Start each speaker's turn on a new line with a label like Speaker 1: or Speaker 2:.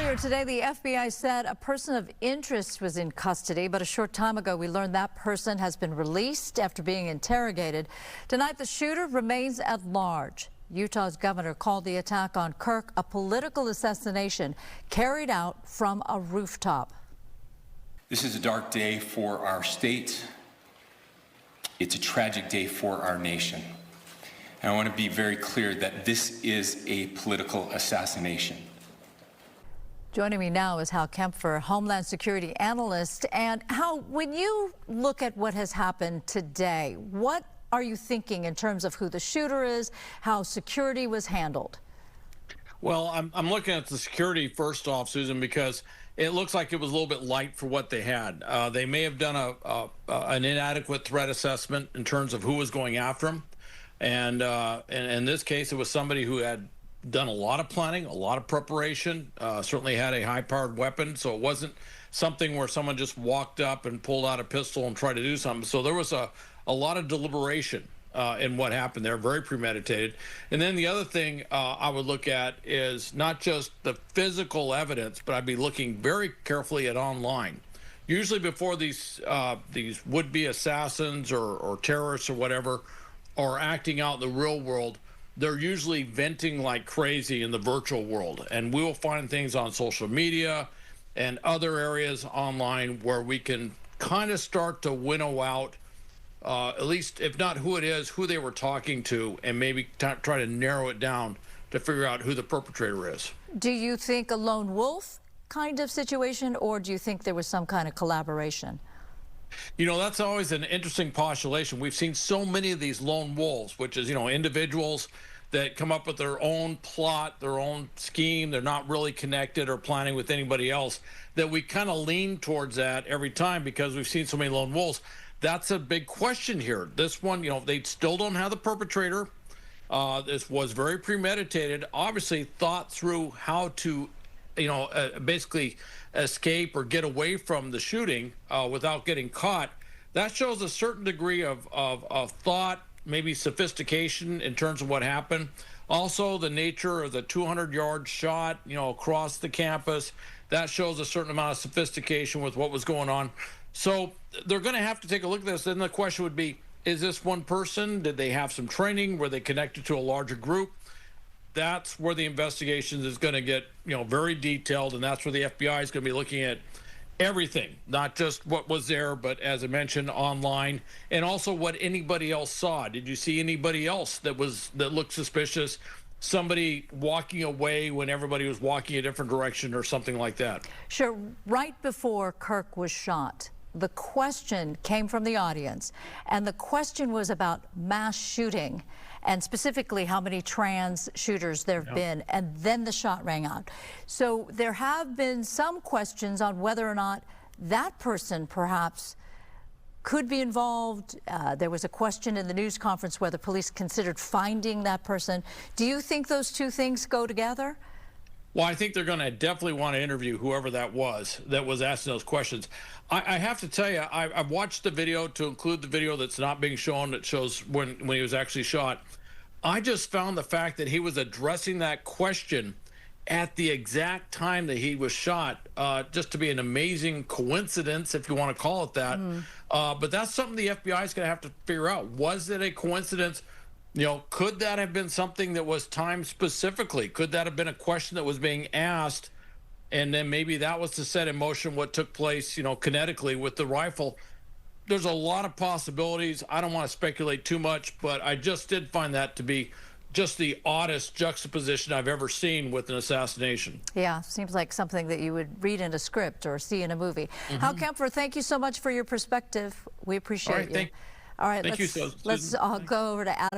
Speaker 1: Earlier today, the FBI said a person of interest was in custody, but a short time ago, we learned that person has been released after being interrogated. Tonight, the shooter remains at large. Utah's governor called the attack on Kirk a political assassination carried out from a rooftop.
Speaker 2: This is a dark day for our state. It's a tragic day for our nation. And I want to be very clear that this is a political assassination.
Speaker 1: Joining me now is Hal Kempfer, Homeland Security analyst. And Hal, when you look at what has happened today, what are you thinking in terms of who the shooter is, how security was handled?
Speaker 3: Well, I'm looking at the security first off, Susan, because it looks like it was a little bit light for what they had. They may have done an inadequate threat assessment in terms of who was going after them. And in this case, it was somebody who had done a lot of planning, a lot of preparation, certainly had a high-powered weapon, so it wasn't something where someone just walked up and pulled out a pistol and tried to do something. So there was a lot of deliberation in what happened there, very premeditated. And then the other thing I would look at is not just the physical evidence, but I'd be looking very carefully at online. Usually before these would-be assassins or terrorists or whatever are acting out in the real world, they're usually venting like crazy in the virtual world. And we will find things on social media and other areas online where we can kind of start to winnow out, at least if not who it is, who they were talking to, and maybe try to narrow it down to figure out who the perpetrator is.
Speaker 1: Do you think a lone wolf kind of situation, or do you think there was some kind of collaboration?
Speaker 3: You know, that's always an interesting postulation. We've seen so many of these lone wolves, which is, individuals that come up with their own plot, their own scheme. They're not really connected or planning with anybody else, that we kind of lean towards that every time because we've seen so many lone wolves. That's a big question here. This one, they still don't have the perpetrator. This was very premeditated, obviously thought through how to basically escape or get away from the shooting without getting caught. That shows a certain degree of thought, maybe sophistication in terms of what happened. Also, the nature of the 200-yard shot, across the campus, that shows a certain amount of sophistication with what was going on. So they're going to have to take a look at this. Then the question would be, is this one person? Did they have some training? Were they connected to a larger group? That's where the investigation is going to get, very detailed, and that's where the FBI is going to be looking at everything, not just what was there, but as I mentioned, online, and also what anybody else saw. Did you see anybody else that looked suspicious? Somebody walking away when everybody was walking a different direction or something like that? Sure.
Speaker 1: Right before Kirk was shot, the question came from the audience, and the question was about mass shooting, and specifically how many trans shooters there have been, and then the shot rang out. So there have been some questions on whether or not that person perhaps could be involved. There was a question in the news conference whether police considered finding that person. Do you think those two things go together?
Speaker 3: Well, I think they're going to definitely want to interview whoever that was asking those questions. I have to tell you, I've watched the video to include the video that's not being shown that shows when he was actually shot. I just found the fact that he was addressing that question at the exact time that he was shot just to be an amazing coincidence, if you want to call it that. But that's something the FBI is going to have to figure out. Was it a coincidence? Could that have been something that was timed specifically? Could that have been a question that was being asked, and then maybe that was to set in motion what took place, kinetically with the rifle? There's a lot of possibilities. I don't want to speculate too much, but I just did find that to be just the oddest juxtaposition I've ever seen with an assassination.
Speaker 1: Yeah, seems like something that you would read in a script or see in a movie. Hal Kempfer, thank you so much for your perspective. We appreciate you.
Speaker 3: All right, thank you.
Speaker 1: Let's go over to Adam.